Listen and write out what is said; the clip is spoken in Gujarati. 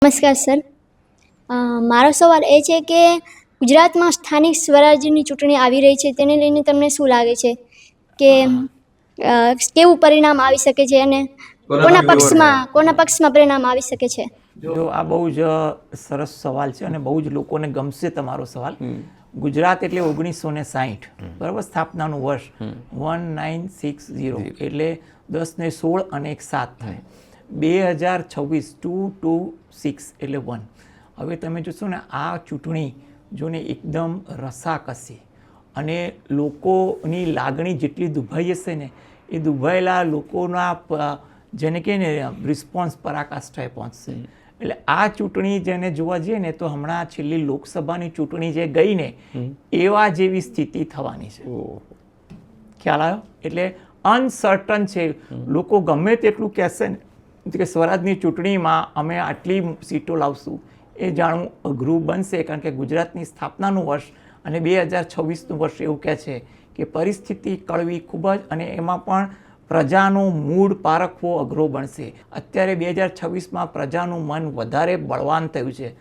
નમસ્કાર સર. મારો સવાલ એ છે કે ગુજરાતમાં સ્થાનિક સ્વરાજ્યની ચૂંટણી આવી રહી છે, તેને લઈને તમને શું લાગે છે કે કેવું પરિણામ આવી શકે છે અને કોના પક્ષમાં પરિણામ આવી શકે છે? જો આ બહુ જ સરસ સવાલ છે અને બહુ જ લોકોને ગમશે તમારો સવાલ. ગુજરાત એટલે 1960, બરાબર, સ્થાપનાનું વર્ષ 1960 એટલે 10 ને 16 અને 1 7 થાય. 2026 226 એટલે 1. હવે તમે જોશો ને આ ચૂંટણી જોને એકદમ રસાકસી અને લોકોની લાગણી જેટલી દુભાઈ હશે ને એ દુભાયેલા લોકોના જેને કહે ને રિસ્પોન્સ પરાકાષ્ઠાએ પહોંચશે. એટલે આ ચૂંટણી જેને જોવા જઈએ ને તો હમણાં છેલ્લી લોકસભાની ચૂંટણી જે ગઈ ને એવા જેવી સ્થિતિ થવાની છે. ખ્યાલ આવ્યો? એટલે અનસર્ટન છે. લોકો ગમે તેટલું કહેશે ને કે સ્વરાજની ચૂંટણીમાં અમે આટલી સીટો લાવશું, એ જાણવું અઘરું બનશે, કારણ કે ગુજરાતની સ્થાપનાનું વર્ષ અને 2026નું વર્ષ એવું કહે છે કે પરિસ્થિતિ કળવી ખૂબ જ, અને એમાં પણ પ્રજાનું મૂડ પારખવો અઘરો બનશે. અત્યારે 2026માં પ્રજાનું મન વધારે બળવાન થયું છે